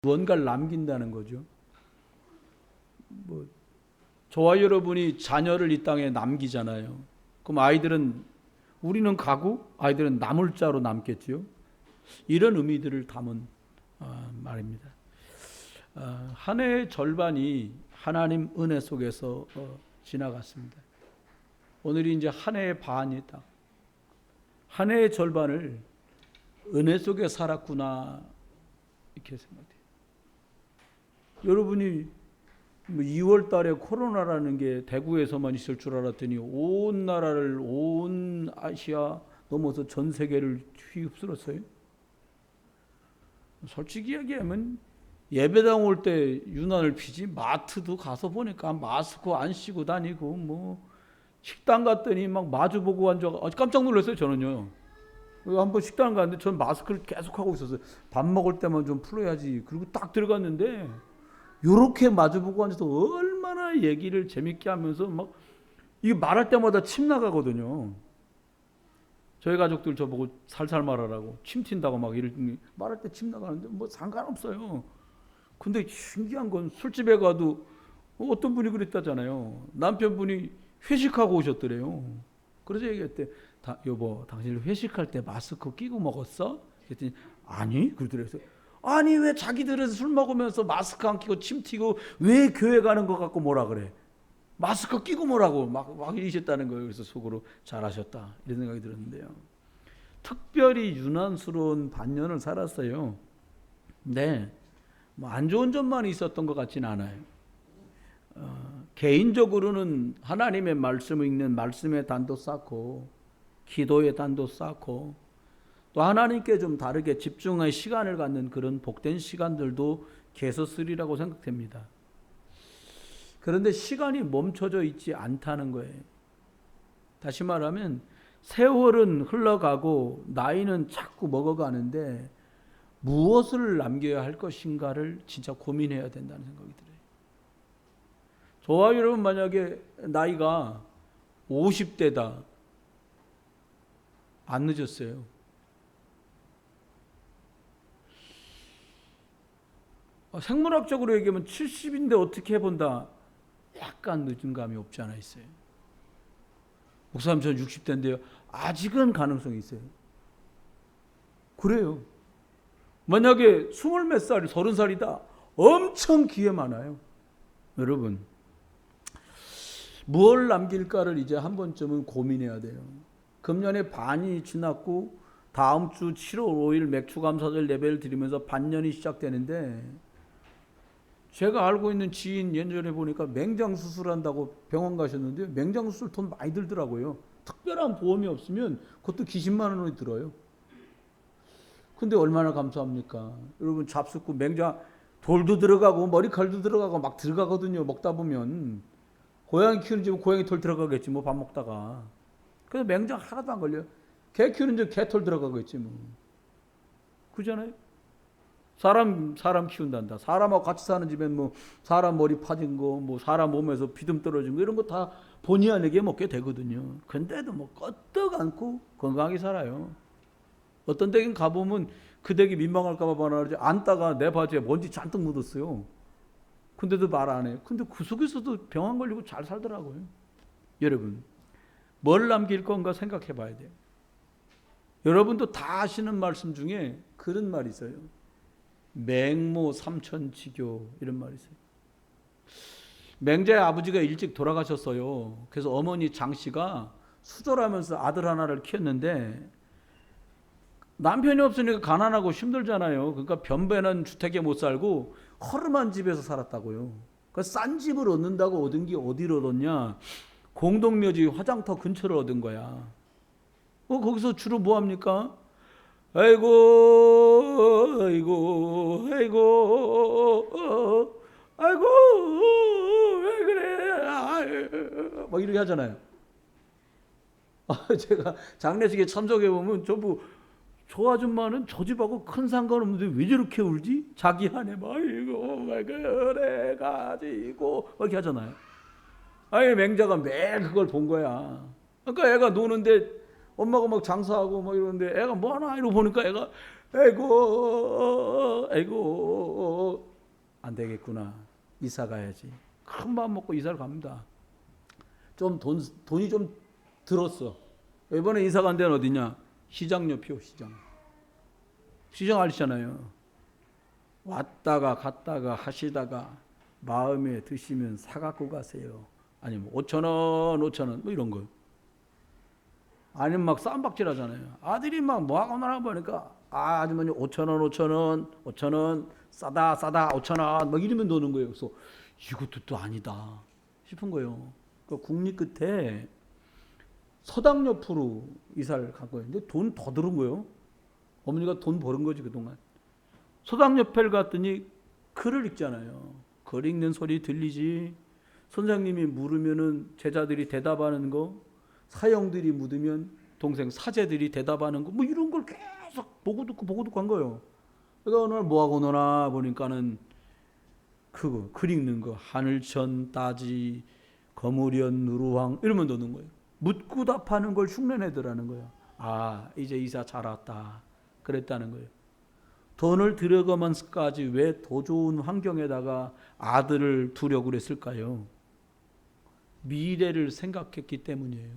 무언가를 남긴다는 거죠. 저와 여러분이 자녀를 이 땅에 남기잖아요. 그럼 아이들은, 우리는 가고 아이들은 남을 자로 남겠지요. 이런 의미들을 담은 말입니다. 한 해의 절반이 하나님 은혜 속에서 지나갔습니다. 오늘이 이제 한 해의 반이다. 한 해의 절반을 은혜 속에 살았구나, 이렇게 생각해요. 여러분이 2월 달에 코로나라는 게 대구에서만 있을 줄 알았더니 온 나라를, 온 아시아 넘어서 전 세계를 휩쓸었어요. 솔직히 얘기하면 예배당 올 때 유난을 피지, 마트도 가서 보니까 마스크 안 쓰고 다니고, 식당 갔더니 막 마주보고 앉아, 깜짝 놀랐어요. 저는요. 한번 식당 갔는데 전 마스크를 계속 하고 있었어요. 밥 먹을 때만 좀 풀어야지. 그리고 딱 들어갔는데 요렇게 마주보고 앉아서 얼마나 얘기를 재밌게 하면서 막, 이게 말할 때마다 침 나가거든요. 저희 가족들 저보고 살살 말하라고, 침 튄다고 막 이럴, 말할 때 침 나가는데 상관없어요. 근데 신기한 건 술집에 가도 어떤 분이 그랬다잖아요. 남편분이 회식하고 오셨더래요. 그래서 얘기했대. 여보, 당신 회식할 때 마스크 끼고 먹었어? 그랬더니 아니, 그러더래요. 아니, 왜 자기들은 술 먹으면서 마스크 안 끼고 침 튀고 왜 교회 가는 거 갖고 뭐라 그래? 마스크 끼고 뭐라고 막 이러셨다는 거예요. 그래서 속으로 잘하셨다, 이런 생각이 들었는데요. 특별히 유난스러운 반년을 살았어요. 근데 안 좋은 점만 있었던 것 같지는 않아요. 개인적으로는 하나님의 말씀을 읽는 말씀의 단도 쌓고, 기도의 단도 쌓고, 또 하나님께 좀 다르게 집중의 시간을 갖는 그런 복된 시간들도 계속쓰리라고 생각됩니다. 그런데 시간이 멈춰져 있지 않다는 거예요. 다시 말하면 세월은 흘러가고 나이는 자꾸 먹어가는데 무엇을 남겨야 할 것인가를 진짜 고민해야 된다는 생각이 들어요. 저와 여러분 만약에 나이가 50대다, 안 늦었어요. 생물학적으로 얘기하면 70인데 어떻게 해본다, 약간 늦은 감이 없지 않아 있어요. 목사님, 전 60대인데요. 아직은 가능성이 있어요. 그래요. 만약에 20몇 살, 30살이다, 엄청 기회 많아요. 여러분, 무엇을 남길까를 이제 한 번쯤은 고민해야 돼요. 금년에 반이 지났고 다음 주 7월 5일 맥주감사절 예배를 드리면서 반년이 시작되는데, 제가 알고 있는 지인 예전에 보니까 맹장 수술한다고 병원 가셨는데 맹장 수술 돈 많이 들더라고요. 특별한 보험이 없으면 그것도 기십만 원이 들어요. 근데 얼마나 감사합니까? 여러분, 잡숫고 맹장 돌도 들어가고 머리칼도 들어가고 막 들어가거든요. 먹다 보면. 고양이 키우는 집은 고양이 털 들어가겠지, 밥 먹다가. 그래서 맹장 하나도 안 걸려요. 개 키우는 집 개털 들어가겠지 그잖아요. 사람 키운단다. 사람하고 같이 사는 집엔 사람 머리 파진 거, 사람 몸에서 비듬 떨어진 거, 이런 거 다 본의 아니게 먹게 되거든요. 근데도 껐떡 않고 건강하게 살아요. 어떤 댁엔 가보면 그 댁이 민망할까봐 말하지, 앉다가 내 바지에 먼지 잔뜩 묻었어요. 근데도 말 안 해요. 근데 그 속에서도 병 안 걸리고 잘 살더라고요. 여러분, 뭘 남길 건가 생각해 봐야 돼요. 여러분도 다 아시는 말씀 중에 그런 말이 있어요. 맹모 삼천지교, 이런 말이 있어요. 맹자의 아버지가 일찍 돌아가셨어요. 그래서 어머니 장씨가 수절하면서 아들 하나를 키웠는데, 남편이 없으니까 가난하고 힘들잖아요. 그러니까 변변한 주택에 못 살고 허름한 집에서 살았다고요. 그러니까 싼 집을 얻는다고 얻은 게 어디로 얻었냐? 공동묘지 화장터 근처를 얻은 거야. 거기서 주로 뭐 합니까? 아이고, 아이고, 아이고, 아이고, 왜 그래? 막 이렇게 하잖아요. 제가 장례식에 참석해 보면 전부, 저 아줌마는 저 집하고 큰 상관없는데 왜 저렇게 울지? 자기 한에 막 아이고 왜 그래 가지고 이렇게 하잖아요. 아니, 맹자가 매일 그걸 본 거야. 그러니까 애가 노는데 엄마가 막 장사하고 막 이러는데 애가 뭐 하나 이러고 보니까 애가 에고 안 되겠구나. 이사 가야지. 큰 마음 먹고 이사를 갑니다. 좀 돈이 좀 들었어. 이번에 이사 간 데는 어디냐? 시장 옆이요, 시장. 시장 아시잖아요. 왔다가 갔다가 하시다가 마음에 드시면 사갖고 가세요. 아니면 5,000원 뭐 이런 거. 아니면 막 쌈박질 하잖아요. 아들이 막 뭐하고 나나 보니까 아주머니 5,000원 싸다 5,000원 막 이러면 노는 거예요. 그래서 이것도 또 아니다 싶은 거예요. 그 국리 끝에 서당 옆으로 이사를 간 거예요. 근데 돈 더 들은 거예요. 어머니가 돈 버는 거지 그동안. 서당 옆에 갔더니 글을 읽잖아요. 글 읽는 소리 들리지. 선생님이 물으면은 제자들이 대답하는 거, 사형들이 묻으면 동생 사제들이 대답하는 거, 뭐 이런 걸 계속 보고 듣고 한 거예요. 그러니까 오늘 뭐 하고 노나 보니까는 그거 글 읽는 거, 하늘천 따지 거무련 누루황 이러면 노는 거예요. 묻고 답하는 걸 흉내내더라는 거예요. 아, 이제 이사 잘 왔다 그랬다는 거예요. 돈을 들여가면서까지 왜 더 좋은 환경에다가 아들을 두려고 그랬을까요? 미래를 생각했기 때문이에요.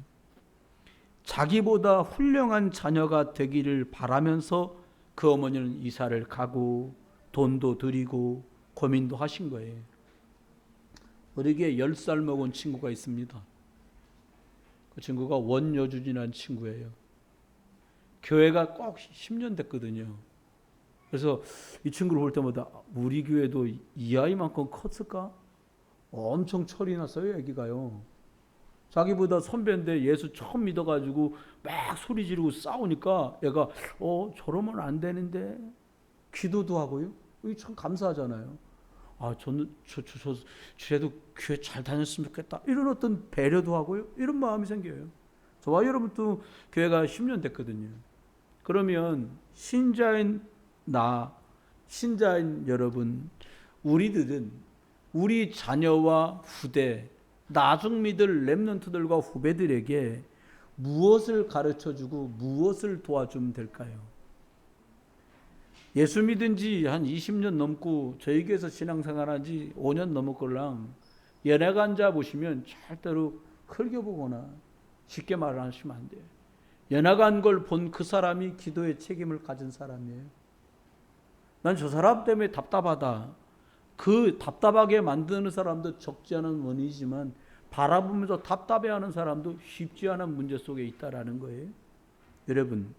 자기보다 훌륭한 자녀가 되기를 바라면서 그 어머니는 이사를 가고 돈도 들이고 고민도 하신 거예요. 어리게 10살 먹은 친구가 있습니다. 그 친구가 원여준이라는 친구예요. 교회가 꼭 10년 됐거든요. 그래서 이 친구를 볼 때마다 우리 교회도 이 아이만큼 컸을까? 엄청 철이 났어요, 애기가요. 자기보다 선배인데 예수 처음 믿어가지고 막 소리 지르고 싸우니까 얘가 저러면 안 되는데 기도도 하고요. 이게 참 감사하잖아요. 아, 쟤도 교회 잘 다녔으면 좋겠다. 이런 어떤 배려도 하고요. 이런 마음이 생겨요. 저와 여러분도 교회가 10년 됐거든요. 그러면 신자인 여러분, 우리들은 우리 자녀와 후대, 나중 믿을 렘넌트들과 후배들에게 무엇을 가르쳐주고 무엇을 도와주면 될까요? 예수 믿은 지 한 20년 넘고 저희 교회에서 신앙생활한 지 5년 넘었걸랑 연예관 자 보시면 절대로 흘겨보거나 쉽게 말하시면 안 돼요. 연예관 걸 본 그 사람이 기도의 책임을 가진 사람이에요. 난 저 사람 때문에 답답하다. 그 답답하게 만드는 사람도 적지 않은 원인이지만 바라보면서 답답해하는 사람도 쉽지 않은 문제 속에 있다라는 거예요. 여러분,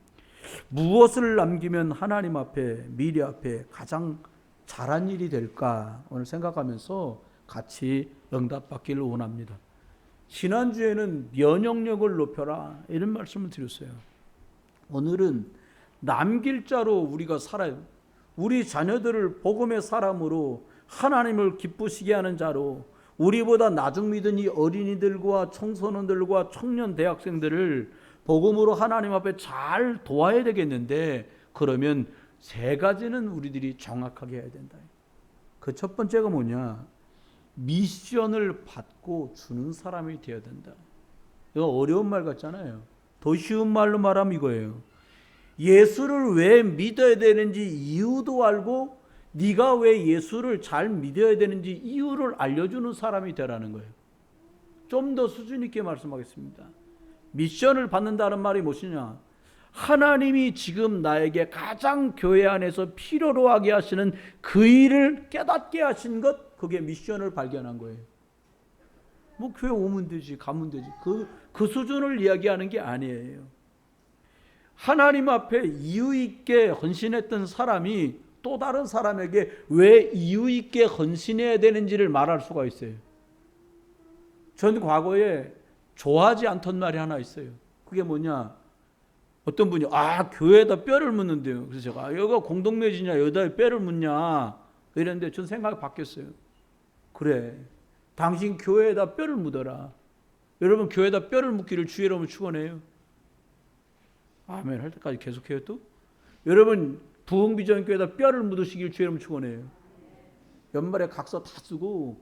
무엇을 남기면 하나님 앞에, 미래 앞에 가장 잘한 일이 될까 오늘 생각하면서 같이 응답받기를 원합니다. 지난주에는 면역력을 높여라 이런 말씀을 드렸어요. 오늘은 남길 자로 우리가 살아요. 우리 자녀들을 복음의 사람으로 하나님을 기쁘시게 하는 자로 우리보다 나중 믿은 이 어린이들과 청소년들과 청년 대학생들을 복음으로 하나님 앞에 잘 도와야 되겠는데 그러면 세 가지는 우리들이 정확하게 해야 된다. 그 첫 번째가 뭐냐? 미션을 받고 주는 사람이 되어야 된다. 이거 어려운 말 같잖아요. 더 쉬운 말로 말하면 이거예요. 예수를 왜 믿어야 되는지 이유도 알고 네가 왜 예수를 잘 믿어야 되는지 이유를 알려주는 사람이 되라는 거예요. 좀 더 수준 있게 말씀하겠습니다. 미션을 받는다는 말이 무엇이냐? 하나님이 지금 나에게 가장 교회 안에서 필요로 하게 하시는 그 일을 깨닫게 하신 것, 그게 미션을 발견한 거예요. 뭐 교회 오면 되지, 가면 되지. 그 수준을 이야기하는 게 아니에요. 하나님 앞에 이유 있게 헌신했던 사람이 또 다른 사람에게 왜 이유 있게 헌신해야 되는지를 말할 수가 있어요. 전 과거에 좋아하지 않던 말이 하나 있어요. 그게 뭐냐? 어떤 분이 교회에다 뼈를 묻는데요. 그래서 제가 여기가 공동묘지냐 여기다 뼈를 묻냐 이랬는데 전 생각이 바뀌었어요. 그래, 당신 교회에다 뼈를 묻어라. 여러분 교회에다 뼈를 묻기를 주의 이름으로 축원해요. 아멘 할 때까지 계속해요. 또 여러분 부흥비전교회에다 뼈를 묻으시길 주의 이름으로 축원해요. 연말에 각서 다 쓰고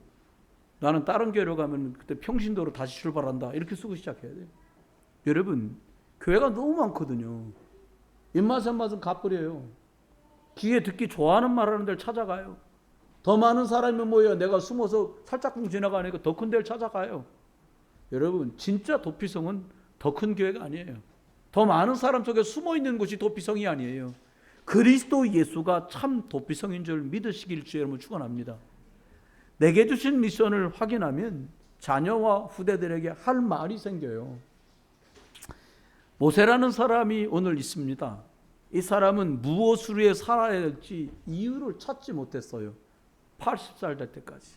나는 다른 교회로 가면 그때 평신도로 다시 출발한다 이렇게 쓰고 시작해야 돼요. 여러분 교회가 너무 많거든요. 입맛은 값버려요. 귀에 듣기 좋아하는 말하는 데를 찾아가요. 더 많은 사람이 모여 내가 숨어서 살짝쿵 지나가니까 더 큰 데를 찾아가요. 여러분, 진짜 도피성은 더 큰 교회가 아니에요. 더 많은 사람 속에 숨어 있는 곳이 도피성이 아니에요. 그리스도 예수가 참 도피성인 줄 믿으시길 주의 이름으로 축원합니다. 내게 주신 미션을 확인하면 자녀와 후대들에게 할 말이 생겨요. 모세라는 사람이 오늘 있습니다. 이 사람은 무엇을 위해 살아야 할지 이유를 찾지 못했어요. 80살 될 때까지.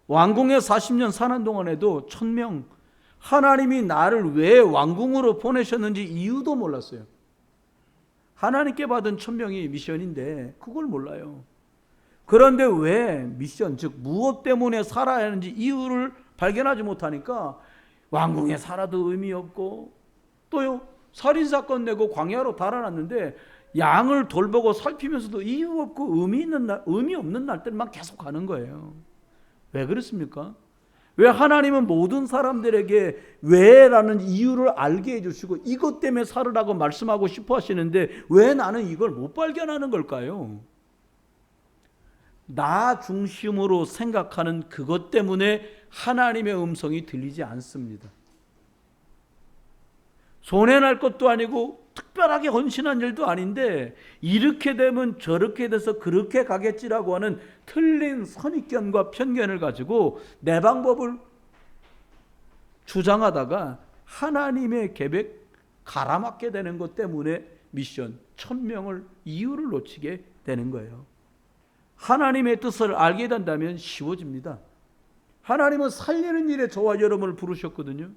왕궁에 40년 사는 동안에도 1000명, 하나님이 나를 왜 왕궁으로 보내셨는지 이유도 몰랐어요. 하나님께 받은 1000명이 미션인데 그걸 몰라요. 그런데 왜 미션, 즉 무엇 때문에 살아야 하는지 이유를 발견하지 못하니까 왕궁에 살아도 의미 없고, 또요 살인사건 내고 광야로 달아났는데 양을 돌보고 살피면서도 이유 없고 의미 없는 날들만 계속 가는 거예요. 왜 그렇습니까? 왜 하나님은 모든 사람들에게 왜라는 이유를 알게 해주시고 이것 때문에 살으라고 말씀하고 싶어 하시는데 왜 나는 이걸 못 발견하는 걸까요? 나 중심으로 생각하는 그것 때문에 하나님의 음성이 들리지 않습니다. 손해날 것도 아니고 특별하게 헌신한 일도 아닌데 이렇게 되면 저렇게 돼서 그렇게 가겠지라고 하는 틀린 선입견과 편견을 가지고 내 방법을 주장하다가 하나님의 계획 가라맞게 되는 것 때문에 미션 1000명을 이유를 놓치게 되는 거예요. 하나님의 뜻을 알게 된다면 쉬워집니다. 하나님은 살리는 일에 저와 여러분을 부르셨거든요.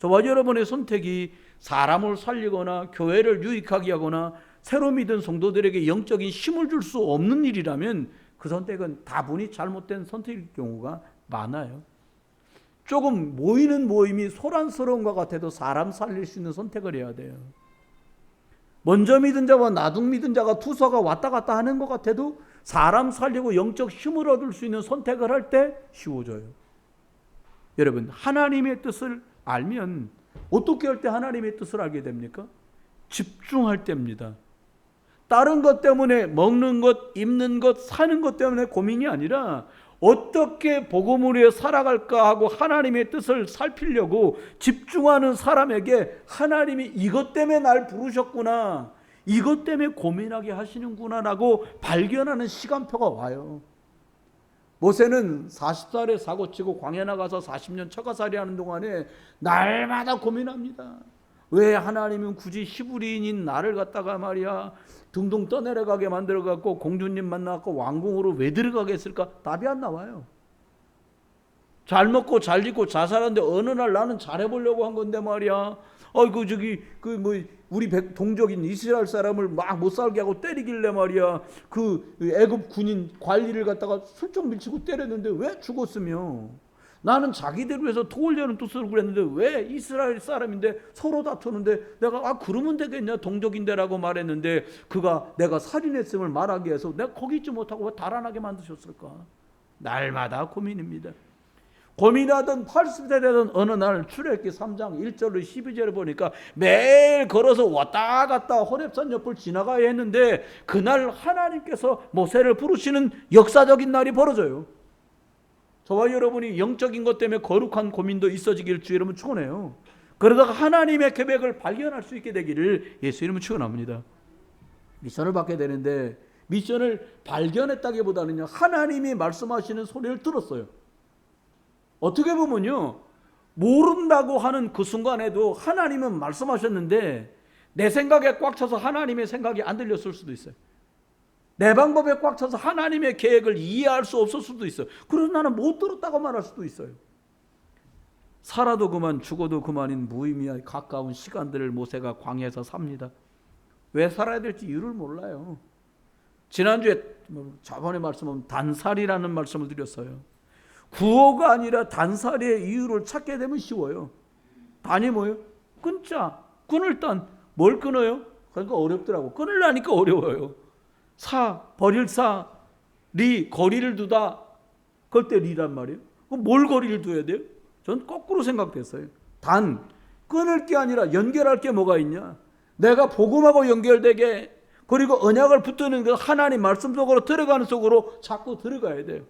저와 여러분의 선택이 사람을 살리거나 교회를 유익하게 하거나 새로 믿은 성도들에게 영적인 힘을 줄 수 없는 일이라면 그 선택은 다분히 잘못된 선택일 경우가 많아요. 조금 모이는 모임이 소란스러운 것 같아도 사람 살릴 수 있는 선택을 해야 돼요. 먼저 믿은 자와 나중 믿은 자가 투서가 왔다 갔다 하는 것 같아도 사람 살리고 영적 힘을 얻을 수 있는 선택을 할 때 쉬워져요. 여러분, 하나님의 뜻을 알면 어떻게 할 때 하나님의 뜻을 알게 됩니까? 집중할 때입니다. 다른 것 때문에 먹는 것, 입는 것, 사는 것 때문에 고민이 아니라 어떻게 복음을 위해 살아갈까 하고 하나님의 뜻을 살피려고 집중하는 사람에게 하나님이 이것 때문에 날 부르셨구나, 이것 때문에 고민하게 하시는구나 라고 발견하는 시간표가 와요. 모세는 40살에 사고치고 광야 나가서 40년 처가살이 하는 동안에 날마다 고민합니다. 왜 하나님은 굳이 히브리인인 나를 갖다가 말이야 둥둥 떠내려가게 만들어갖고 공주님 만나갖고 왕궁으로 왜 들어가게 했을까? 답이 안 나와요. 잘 먹고 잘 입고 잘 살았는데 어느 날 나는 잘해보려고 한 건데 말이야. 우리 동족인 이스라엘 사람을 막 못 살게 하고 때리길래 말이야. 그 애굽 군인 관리를 갖다가 슬쩍 밀치고 때렸는데 왜 죽었으며? 나는 자기들 위해서 토올려는 뜻으로 그랬는데 왜 이스라엘 사람인데 서로 다투는데 내가 그러면 되겠냐 동족인데라고 말했는데 그가 내가 살인했음을 말하기 위해서 내가 거기 있지 못하고 왜 달아나게 만드셨을까? 날마다 고민입니다. 고민하던 80대 되던 어느 날 출애굽기 3장 1절로 12절을 보니까 매일 걸어서 왔다 갔다 호렙산 옆을 지나가야 했는데 그날 하나님께서 모세를 부르시는 역사적인 날이 벌어져요. 저와 여러분이 영적인 것 때문에 거룩한 고민도 있어지길 주의 이름으로 축원해요. 그러다가 하나님의 계획을 발견할 수 있게 되기를 예수 이름으로 축원합니다. 미션을 받게 되는데 미션을 발견했다기보다는요 하나님이 말씀하시는 소리를 들었어요. 어떻게 보면요 모른다고 하는 그 순간에도 하나님은 말씀하셨는데 내 생각에 꽉 차서 하나님의 생각이 안 들렸을 수도 있어요. 내 방법에 꽉 차서 하나님의 계획을 이해할 수 없을 수도 있어요. 그래서 나는 못 들었다고 말할 수도 있어요. 살아도 그만 죽어도 그만인 무의미한 가까운 시간들을 모세가 광야에서 삽니다. 왜 살아야 될지 이유를 몰라요. 지난주에 저번에 말씀은 단살이라는 말씀을 드렸어요. 구호가 아니라 단살의 이유를 찾게 되면 쉬워요. 단이 뭐예요? 끊자. 끊을 단. 뭘 끊어요? 그러니까 어렵더라고. 끊으려니까 어려워요. 버릴 리, 거리를 두다. 그럴 때 리란 말이에요. 그럼 뭘 거리를 둬야 돼요? 전 거꾸로 생각됐어요. 끊을 게 아니라 연결할 게 뭐가 있냐? 내가 복음하고 연결되게 그리고 언약을 붙드는 그 하나님 말씀 속으로 들어가는 속으로 자꾸 들어가야 돼요.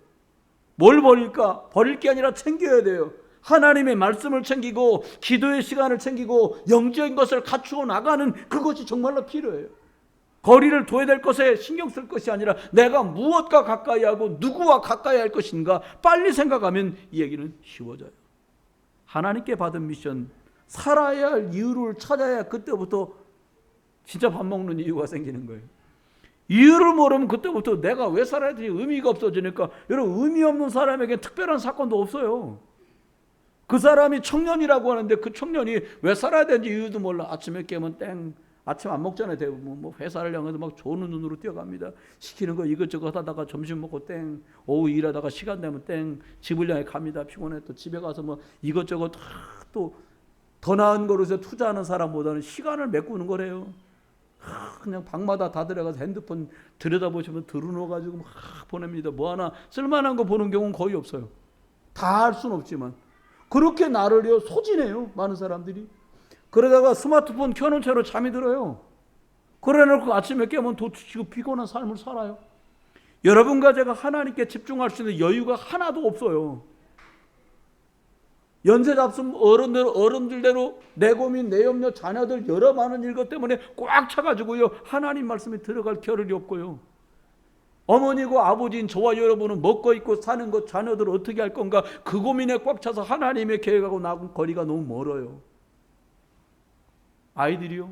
뭘 버릴까? 버릴 게 아니라 챙겨야 돼요. 하나님의 말씀을 챙기고 기도의 시간을 챙기고 영적인 것을 갖추어 나가는 그것이 정말로 필요해요. 거리를 둬야 될 것에 신경 쓸 것이 아니라 내가 무엇과 가까이 하고 누구와 가까이 할 것인가 빨리 생각하면 이 얘기는 쉬워져요. 하나님께 받은 미션, 살아야 할 이유를 찾아야 그때부터 진짜 밥 먹는 이유가 생기는 거예요. 이유를 모르면 그때부터 내가 왜 살아야 되지 의미가 없어지니까, 여러분, 의미 없는 사람에게 특별한 사건도 없어요. 그 사람이 청년이라고 하는데 그 청년이 왜 살아야 되는지 이유도 몰라. 아침에 깨면 땡, 아침 안 먹잖아요. 대부분 뭐 회사를 향해서 막 좋은 눈으로 뛰어갑니다. 시키는 거 이것저것 하다가 점심 먹고 땡, 오후 일하다가 시간 되면 땡, 집을 향해 갑니다. 피곤해. 또 집에 가서 뭐 이것저것 또 더 나은 거로 해서 투자하는 사람보다는 시간을 메꾸는 거래요. 그냥 방마다 다 들어가서 핸드폰 들여다보시면 들어놓아가지고 막 보냅니다. 뭐 하나 쓸만한 거 보는 경우는 거의 없어요. 다 할 수는 없지만 그렇게 나를요 소진해요, 많은 사람들이. 그러다가 스마트폰 켜놓은 채로 잠이 들어요. 그래놓고 아침에 깨면 도치고 피곤한 삶을 살아요. 여러분과 제가 하나님께 집중할 수 있는 여유가 하나도 없어요. 연세 잡순 어른들대로 내 고민, 내 염려, 자녀들 여러 많은 일것 때문에 꽉 차가지고요 하나님 말씀에 들어갈 겨를이 없고요. 어머니고 아버지인 저와 여러분은 먹고 입고 사는 것, 자녀들을 어떻게 할 건가, 그 고민에 꽉 차서 하나님의 계획하고 나하고 거리가 너무 멀어요. 아이들이요,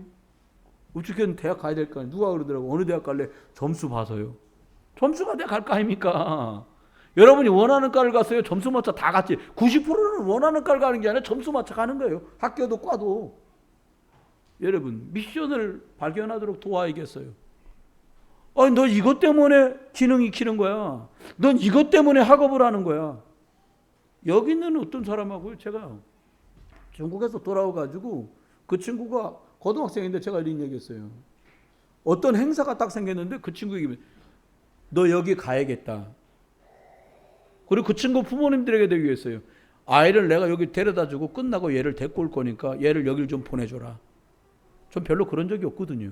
우측에는 대학 가야 될 거 아니에요. 누가 그러더라고, 어느 대학 갈래? 점수 봐서요. 점수가 대학 갈 거 아닙니까? 여러분이 원하는 과를 갔어요. 점수 맞춰 다 갔지. 90%는 원하는 과를 가는 게 아니라 점수 맞춰 가는 거예요. 학교도 과도. 여러분, 미션을 발견하도록 도와야겠어요. 아니, 너 이것 때문에 기능 익히는 거야. 넌 이것 때문에 학업을 하는 거야. 여기 있는 어떤 사람하고요, 제가 중국에서 돌아와가지고 그 친구가 고등학생인데 제가 이런 얘기했어요. 어떤 행사가 딱 생겼는데 그 친구에게 너 여기 가야겠다. 그리고 그 친구 부모님들에게 얘기했어요. 아이를 내가 여기 데려다주고 끝나고 얘를 데리고 올 거니까 얘를 여길 좀 보내줘라. 전 별로 그런 적이 없거든요.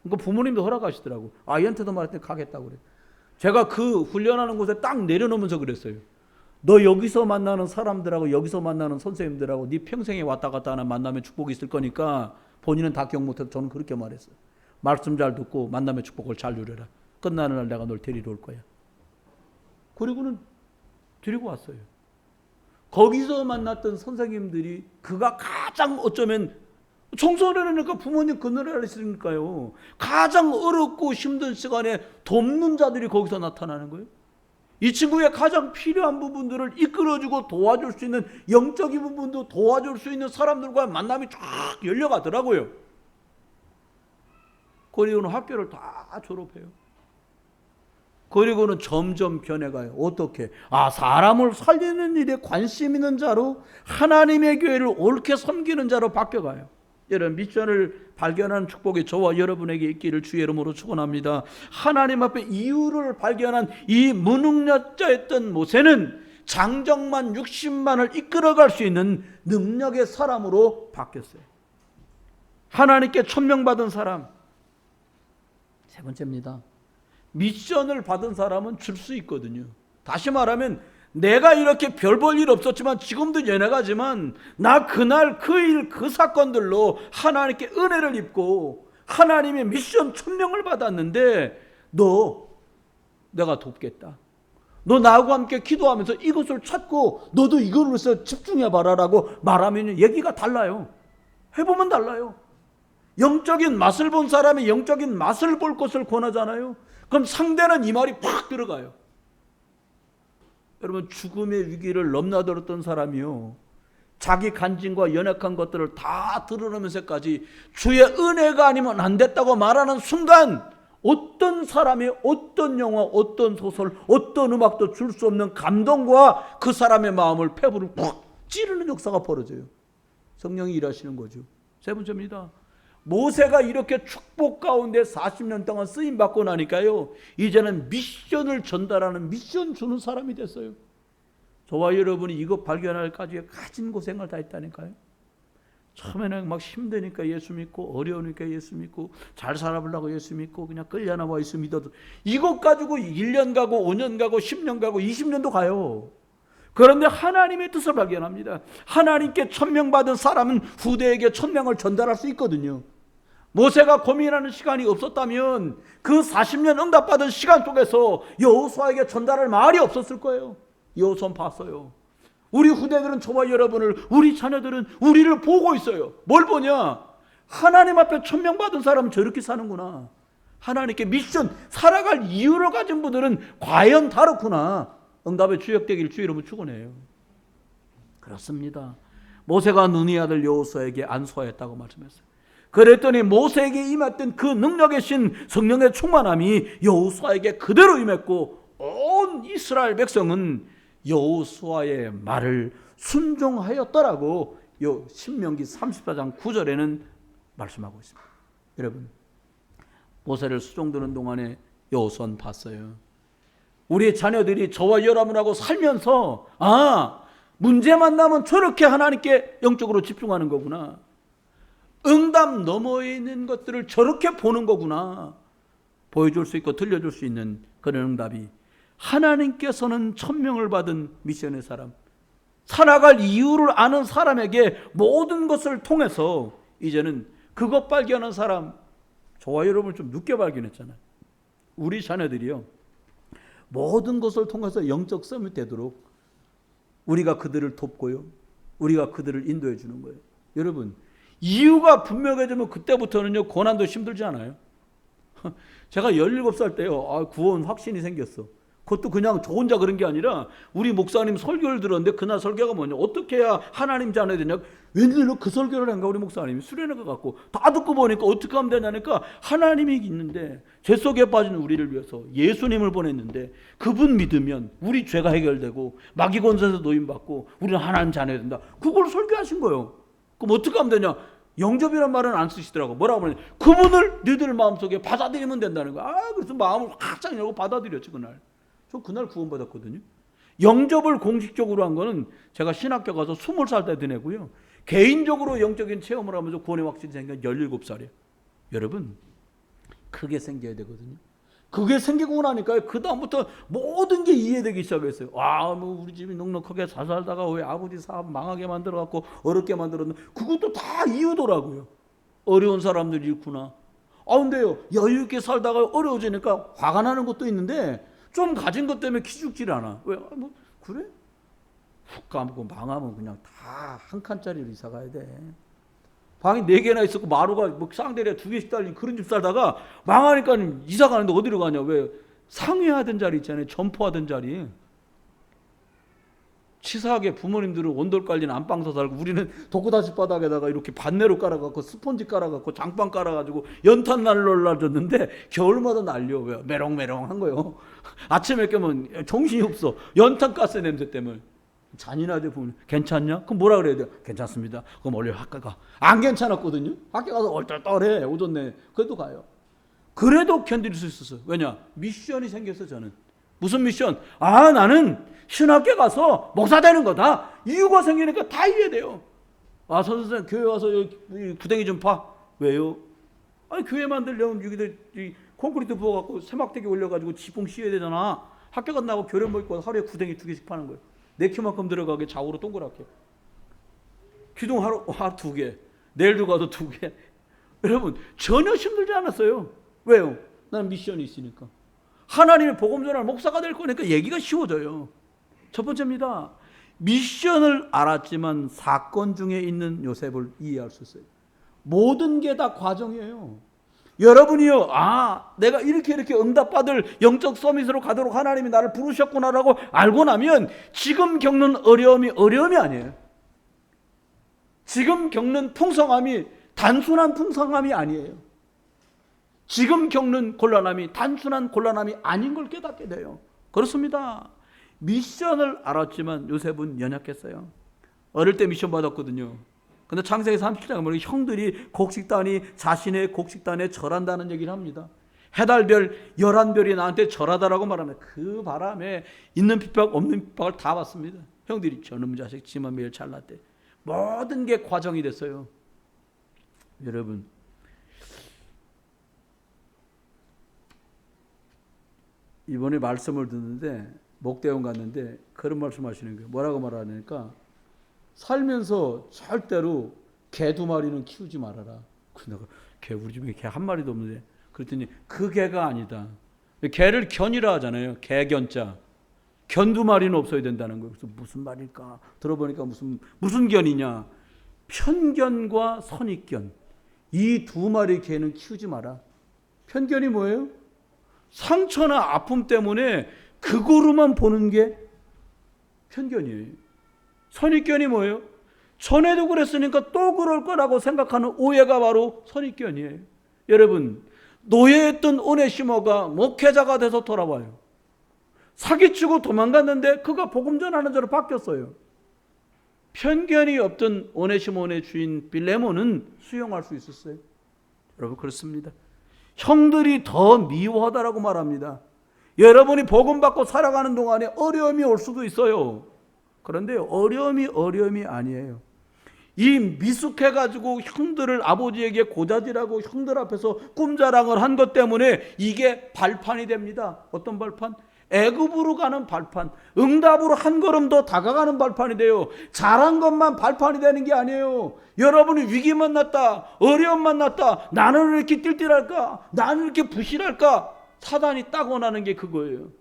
그러니까 부모님도 허락하시더라고. 아이한테도 말했더니 가겠다고 그래. 제가 그 훈련하는 곳에 딱 내려놓으면서 그랬어요. 너 여기서 만나는 사람들하고 여기서 만나는 선생님들하고 네 평생에 왔다 갔다 하는 만남의 축복이 있을 거니까 본인은 다 기억 못해도 저는 그렇게 말했어요. 말씀 잘 듣고 만남의 축복을 잘 누려라. 끝나는 날 내가 널 데리러 올 거야. 그리고는 데리고 왔어요. 거기서 만났던 선생님들이 그가 가장 어쩌면 청소년이니까 부모님 그늘에 있으니까요. 가장 어렵고 힘든 시간에 돕는 자들이 거기서 나타나는 거예요. 이 친구의 가장 필요한 부분들을 이끌어주고 도와줄 수 있는 영적인 부분도 도와줄 수 있는 사람들과의 만남이 쫙 열려가더라고요. 그리고는 학교를 다 졸업해요. 그리고는 점점 변해가요. 어떻게? 사람을 살리는 일에 관심 있는 자로 하나님의 교회를 옳게 섬기는 자로 바뀌어가요. 여러분, 미션을 발견한 축복이 저와 여러분에게 있기를 주의 이름으로 축원합니다. 하나님 앞에 이유를 발견한 이 무능력자였던 모세는 장정만 60만을 이끌어갈 수 있는 능력의 사람으로 바뀌었어요. 하나님께 천명받은 사람. 세 번째입니다. 미션을 받은 사람은 줄 수 있거든요. 다시 말하면 내가 이렇게 별 볼 일 없었지만 지금도 연약하지만 나 그날 그 일 그 사건들로 하나님께 은혜를 입고 하나님의 미션 천명을 받았는데 너 내가 돕겠다. 너 나하고 함께 기도하면서 이것을 찾고 너도 이걸로서 집중해봐라 라고 말하면 얘기가 달라요. 해보면 달라요. 영적인 맛을 본 사람이 영적인 맛을 볼 것을 권하잖아요. 그럼 상대는 이 말이 팍 들어가요. 여러분, 죽음의 위기를 넘나들었던 사람이요, 자기 간증과 연약한 것들을 다 드러내면서까지 주의 은혜가 아니면 안 됐다고 말하는 순간 어떤 사람이 어떤 영화, 어떤 소설, 어떤 음악도 줄 수 없는 감동과 그 사람의 마음을 폐부를 푹 찌르는 역사가 벌어져요. 성령이 일하시는 거죠. 세 번째입니다. 모세가 이렇게 축복 가운데 40년 동안 쓰임받고 나니까요, 이제는 미션을 전달하는 미션 주는 사람이 됐어요. 저와 여러분이 이거 발견할까지 가진 고생을 다 했다니까요. 처음에는 막 힘드니까 예수 믿고 어려우니까 예수 믿고 잘 살아보려고 예수 믿고 그냥 끌려나와 예수 믿어도 이것 가지고 1년 가고 5년 가고 10년 가고 20년도 가요. 그런데 하나님의 뜻을 발견합니다. 하나님께 천명받은 사람은 후대에게 천명을 전달할 수 있거든요. 모세가 고민하는 시간이 없었다면 그 40년 응답받은 시간 속에서 여호수아에게 전달할 말이 없었을 거예요. 여호수아는 봤어요. 우리 후대들은 저와 여러분을, 우리 자녀들은 우리를 보고 있어요. 뭘 보냐? 하나님 앞에 천명받은 사람은 저렇게 사는구나. 하나님께 미션, 살아갈 이유를 가진 분들은 과연 다르구나. 응답의 주역되기를 주 이름으로 축원해요. 그렇습니다. 모세가 눈의 아들 여호수아에게 안수하였다고 말씀했어요. 그랬더니 모세에게 임했던 그 능력의 신 성령의 충만함이 여호수아에게 그대로 임했고 온 이스라엘 백성은 여호수아의 말을 순종하였더라고 신명기 34장 9절에는 말씀하고 있습니다. 여러분, 모세를 수종드는 동안에 여호수아는 봤어요. 우리 자녀들이 저와 여러분하고 살면서 문제만 나면 저렇게 하나님께 영적으로 집중하는 거구나. 응답 너머에 있는 것들을 저렇게 보는 거구나. 보여줄 수 있고 들려줄 수 있는 그런 응답이 하나님께서는 천명을 받은 미션의 사람, 살아갈 이유를 아는 사람에게 모든 것을 통해서 이제는 그것 발견한 사람, 저와 여러분 좀 늦게 발견했잖아요. 우리 자녀들이요, 모든 것을 통해서 영적 썸이 되도록 우리가 그들을 돕고요, 우리가 그들을 인도해 주는 거예요. 여러분, 이유가 분명해지면 그때부터는요, 고난도 힘들지 않아요. 제가 17살 때요, 구원 확신이 생겼어. 그것도 그냥 저 혼자 그런 게 아니라 우리 목사님 설교를 들었는데 그날 설교가 뭐냐, 어떻게 해야 하나님 자녀 되냐. 웬일로 그 설교를 한가 우리 목사님이 수련회 갖고 다 듣고 보니까 어떻게 하면 되냐니까 하나님이 있는데 죄 속에 빠진 우리를 위해서 예수님을 보냈는데 그분 믿으면 우리 죄가 해결되고 마귀 권세에서 노임받고 우리는 하나님 자녀 된다. 그걸 설교하신 거예요. 그럼 어떻게 하면 되냐. 영접이란 말은 안 쓰시더라고. 뭐라고 하냐, 그분을 너희들 마음속에 받아들이면 된다는 거야. 그래서 마음을 확장 열고 받아들였지 그날. 저 그날 구원받았거든요. 영접을 공식적으로 한 거는 제가 신학교 가서 20살 때 된 애고요. 개인적으로 영적인 체험을 하면서 구원의 확신이 생긴 17살이에요. 여러분, 그게 생겨야 되거든요. 그게 생기고 나니까 그 다음부터 모든 게 이해되기 시작했어요. 뭐 우리 집이 넉넉하게 잘 살다가 왜 아버지 사업 망하게 만들어갖고 어렵게 만들었나. 그것도 다 이유더라고요. 어려운 사람들이 있구나. 근데요, 여유 있게 살다가 어려워지니까 화가 나는 것도 있는데 좀 가진 것 때문에 기죽질 않아. 왜? 그래? 훅 까먹고 망하면 그냥 다 한 칸짜리로 이사 가야 돼. 방이 4개나 있었고 마루가 쌍대리에 2개씩 달린 그런 집 살다가 망하니까 이사 가는데 어디로 가냐. 왜? 상회하던 자리 있잖아요. 점포하던 자리. 치사하게 부모님들은 원돌 깔린 안방서 살고 우리는 독고다시 바닥에다가 이렇게 반내로 깔아갖고 스펀지 깔아갖고 장판 깔아가지고 연탄 날려놨는데 겨울마다 날려. 왜? 메롱메롱한 거예요. 아침에 깨면 정신이 없어. 연탄 가스 냄새 때문에. 잔인하게 보면 괜찮냐? 그럼 뭐라 그래야 돼요? 괜찮습니다. 그럼 원래 학교 가. 안 괜찮았거든요. 학교 가서 얼떨떨해. 오전 내. 그래도 가요. 그래도 견딜 수 있었어요. 왜냐? 미션이 생겼어. 저는. 무슨 미션? 나는 신학교 가서 목사 되는 거다. 이유가 생기니까 다 이해돼요. 선생님 교회 와서 여기 구덩이 좀 파. 왜요? 교회 만들려면 여기다 콘크리트 부어갖고 세막대기 올려가지고 지붕 씌워야 되잖아. 학교 끝나고 교련복 입고 하루에 구덩이 2개씩 파는 거예요. 내 키만큼 들어가게 좌우로 동그랗게. 기둥 하루 2개. 내일도 가도 2개. 여러분, 전혀 힘들지 않았어요. 왜요? 나는 미션이 있으니까. 하나님의 복음 전할 목사가 될 거니까 얘기가 쉬워져요. 첫 번째입니다. 미션을 알았지만 사건 중에 있는 요셉을 이해할 수 있어요. 모든 게 다 과정이에요. 여러분이요, 내가 이렇게 응답받을 영적 서밋으로 가도록 하나님이 나를 부르셨구나라고 알고 나면 지금 겪는 어려움이 아니에요. 지금 겪는 풍성함이 단순한 풍성함이 아니에요. 지금 겪는 곤란함이 단순한 곤란함이 아닌 걸 깨닫게 돼요. 그렇습니다. 미션을 알았지만 요셉은 연약했어요. 어릴 때 미션 받았거든요. 근데 창세기 37장에 보면 형들이 곡식단이 자신의 곡식단에 절한다는 얘기를 합니다. 해달별 11별이 나한테 절하다라고 말하면 그 바람에 있는 핍박 없는 핍박을 다 받습니다. 형들이 저놈 자식 지만 매일 잘났대. 모든 게 과정이 됐어요. 여러분, 이번에 말씀을 듣는데 목대원 갔는데 그런 말씀 하시는 거예요. 뭐라고 말하니까 살면서 절대로 개 2마리는 키우지 말아라. 그래서 내가 개, 우리 집에 개 1마리도 없는데, 그랬더니 그 개가 아니다. 개를 견이라 하잖아요. 개견자. 견 2마리는 없어야 된다는 거예요. 그래서 무슨 말일까? 들어보니까 무슨 견이냐? 편견과 선입견. 이 2마리 개는 키우지 마라. 편견이 뭐예요? 상처나 아픔 때문에 그거로만 보는 게 편견이에요. 선입견이 뭐예요? 전에도 그랬으니까 또 그럴 거라고 생각하는 오해가 바로 선입견이에요. 여러분, 노예했던 오네시모가 목회자가 돼서 돌아와요. 사기치고 도망갔는데 그가 복음 전하는 자로 바뀌었어요. 편견이 없던 오네시모의 주인 빌레몬은 수용할 수 있었어요. 여러분, 그렇습니다. 형들이 더 미워하다라고 말합니다. 여러분이 복음 받고 살아가는 동안에 어려움이 올 수도 있어요. 그런데 어려움이 아니에요. 이 미숙해가지고 형들을 아버지에게 고자질하고 형들 앞에서 꿈자랑을 한 것 때문에 이게 발판이 됩니다. 어떤 발판? 애굽으로 가는 발판, 응답으로 한 걸음 더 다가가는 발판이 돼요. 잘한 것만 발판이 되는 게 아니에요. 여러분이 위기 만났다, 어려움 만났다, 나는 왜 이렇게 띨띨할까? 나는 이렇게 부실할까? 사단이 딱 원하는 게 그거예요.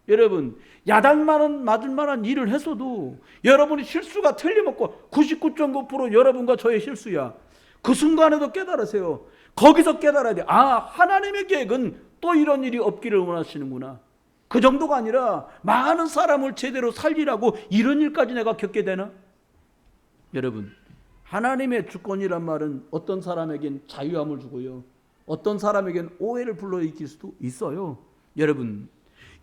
여러분, 야단만은 맞을 만한 일을 했어도 여러분이 실수가 틀림없고 99.9% 여러분과 저의 실수야. 그 순간에도 깨달으세요. 거기서 깨달아야 돼. 아, 하나님의 계획은 또 이런 일이 없기를 원하시는구나. 그 정도가 아니라 많은 사람을 제대로 살리라고 이런 일까지 내가 겪게 되나? 여러분, 하나님의 주권이란 말은 어떤 사람에겐 자유함을 주고요, 어떤 사람에겐 오해를 불러일으킬 수도 있어요. 여러분,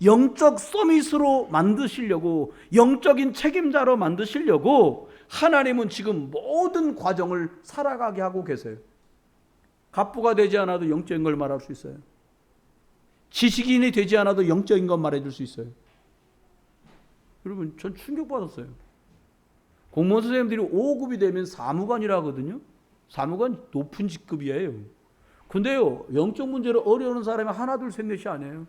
영적 서밋으로 만드시려고, 영적인 책임자로 만드시려고 하나님은 지금 모든 과정을 살아가게 하고 계세요. 갑부가 되지 않아도 영적인 걸 말할 수 있어요. 지식인이 되지 않아도 영적인 것 말해줄 수 있어요. 여러분, 전 충격받았어요. 공무원 선생님들이 5급이 되면 사무관이라 하거든요. 사무관 높은 직급이에요. 근데요, 영적 문제로 어려운 사람이 하나 둘 셋 넷이 아니에요.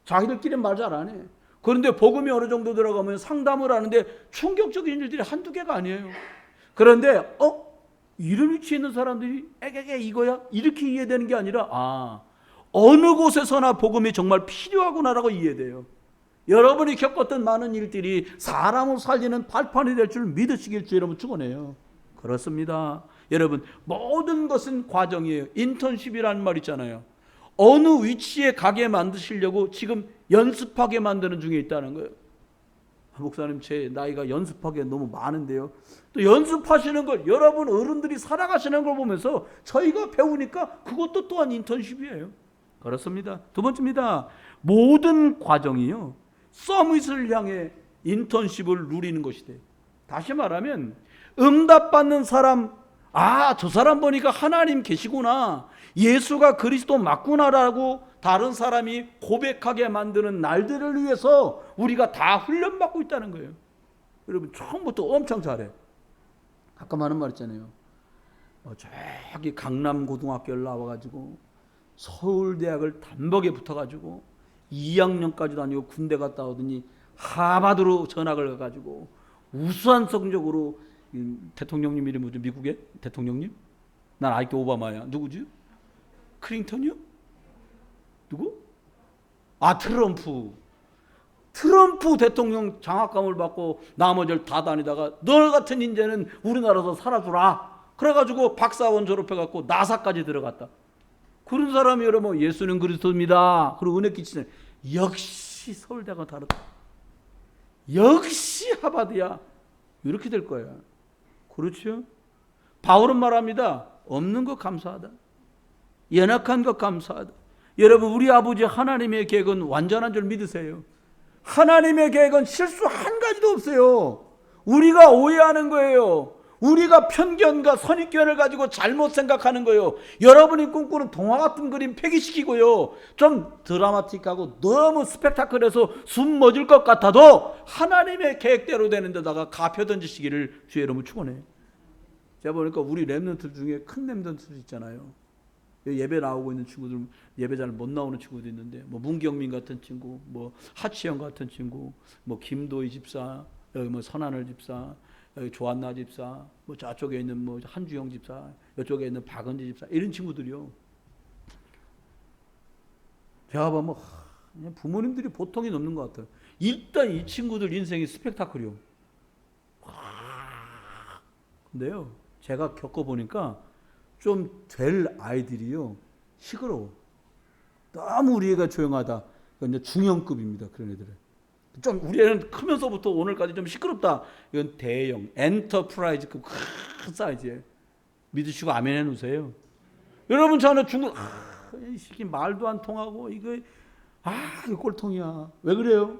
자기들끼리는 말 잘 안 해. 그런데 복음이 어느 정도 들어가면 상담을 하는데 충격적인 일들이 한두 개가 아니에요. 그런데 이런 위치에 있는 사람들이 에게게 이거야? 이렇게 이해되는 게 아니라 어느 곳에서나 복음이 정말 필요하구나라고 이해돼요. 여러분이 겪었던 많은 일들이 사람을 살리는 발판이 될 줄 믿으시길 주 여러분 축원해요. 그렇습니다. 여러분, 모든 것은 과정이에요. 인턴십이라는 말 있잖아요. 어느 위치에 가게 만드시려고 지금 연습하게 만드는 중에 있다는 거예요. 목사님, 제 나이가 연습하기에 너무 많은데요. 또 연습하시는 걸, 여러분 어른들이 살아가시는 걸 보면서 저희가 배우니까 그것도 또한 인턴십이에요. 그렇습니다. 두 번째입니다. 모든 과정이요, 서밋을 향해 인턴십을 누리는 것이 돼요. 다시 말하면 응답받는 사람, 저 사람 보니까 하나님 계시구나, 예수가 그리스도 맞구나라고 다른 사람이 고백하게 만드는 날들을 위해서 우리가 다 훈련받고 있다는 거예요. 여러분, 처음부터 엄청 잘해. 가끔 하는 말 있잖아요. 저기 강남고등학교를 나와가지고 서울대학을 단복에 붙어가지고 2학년까지 다니고 군대 갔다 오더니 하버드로 전학을 가가지고 우수한 성적으로, 대통령님 이름이 뭐죠? 미국의 대통령님? 난 아직도 오바마야. 누구지? 클린턴이요? 누구? 트럼프 대통령 장학금을 받고 나머지를 다 다니다가 너 같은 인재는 우리나라에서 살아주라 그래가지고 박사원 졸업해갖고 나사까지 들어갔다. 그런 사람이 여러분, 예수는 그리스도입니다, 그리고 은혜 끼치는, 역시 서울대가 다르다, 역시 하버드야, 이렇게 될 거야. 그렇죠? 바울은 말합니다. 없는 것 감사하다, 연약한 것 감사하다. 여러분, 우리 아버지 하나님의 계획은 완전한 줄 믿으세요. 하나님의 계획은 실수 한 가지도 없어요. 우리가 오해하는 거예요. 우리가 편견과 선입견을 가지고 잘못 생각하는 거예요. 여러분이 꿈꾸는 동화 같은 그림 폐기시키고요, 좀 드라마틱하고 너무 스펙타클해서 숨 멎을 것 같아도 하나님의 계획대로 되는 데다가 가표 던지시기를 주의 이름으로 축원해요. 제가 보니까 우리 랩런트 중에 큰 랩런트도 있잖아요. 예배 나오고 있는 친구들, 예배 잘 못 나오는 친구도 있는데, 뭐 문경민 같은 친구, 뭐 하치영 같은 친구, 뭐 김도희 집사, 여기 뭐 선하늘 집사, 여기 조한나 집사, 뭐 저쪽에 있는 뭐 한주영 집사, 이쪽에 있는 박은지 집사, 이런 친구들이요. 제가 보면 부모님들이 보통이 넘는 것 같아요. 일단 이 친구들 인생이 스펙타클이요. 근데요, 제가 겪어보니까 좀 될 아이들이요, 시끄러워. 너무 우리 애가 조용하다. 이건 이제 중형급입니다. 그런 애들은. 좀 우리 애는 크면서부터 오늘까지 좀 시끄럽다. 이건 대형 엔터프라이즈급 큰 사이즈에 믿으시고 아멘 해놓으세요. 여러분 저는 중국 이 새끼 말도 안 통하고 이거 이거 꼴통이야. 왜 그래요?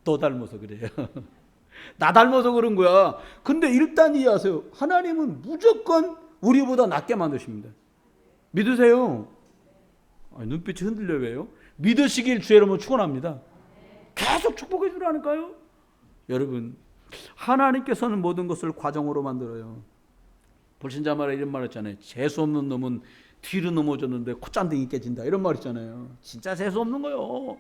너 닮아서 그래요. 나 닮아서 그런 거야. 근데 일단 이해하세요. 하나님은 무조건 우리보다 낫게 만드십니다. 믿으세요. 눈빛이 흔들려요. 왜요? 믿으시길 주의 이름으로 축원합니다. 계속 축복해 주라니까요. 여러분, 하나님께서는 모든 것을 과정으로 만들어요. 불신자 말에 이런 말 했잖아요. 재수 없는 놈은 뒤로 넘어졌는데 콧잔등이 깨진다. 이런 말 있잖아요. 진짜 재수 없는 거요.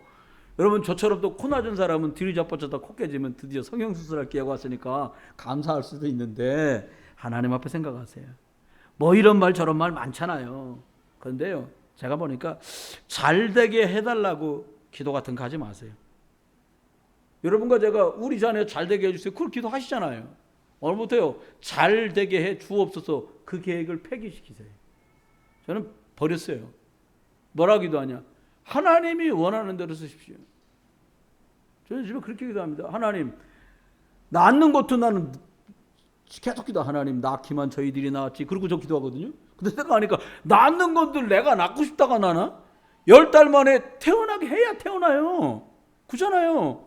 여러분, 저처럼 또 코 낮은 사람은 뒤로 자빠졌다 코 깨지면 드디어 성형수술할 기회가 왔으니까 감사할 수도 있는데, 하나님 앞에 생각하세요. 뭐 이런 말 저런 말 많잖아요. 그런데요, 제가 보니까 잘 되게 해달라고 기도 같은 거 하지 마세요. 여러분과 제가 우리 자녀 잘 되게 해주세요. 그걸 기도하시잖아요. 오늘부터요, 잘 되게 해 주옵소서. 그 계획을 폐기시키세요. 저는 버렸어요. 뭐라 기도하냐? 하나님이 원하는 대로 쓰십시오. 저는 지금 그렇게 기도합니다. 하나님, 낳는 것도 나는 계속 기도. 하나님, 낳기만 저희들이 낳았지. 그리고 저 기도하거든요. 근데 생각하니까 낳는 것들 내가 낳고 싶다가 나나? 10달 만에 태어나게 해야 태어나요. 그잖아요.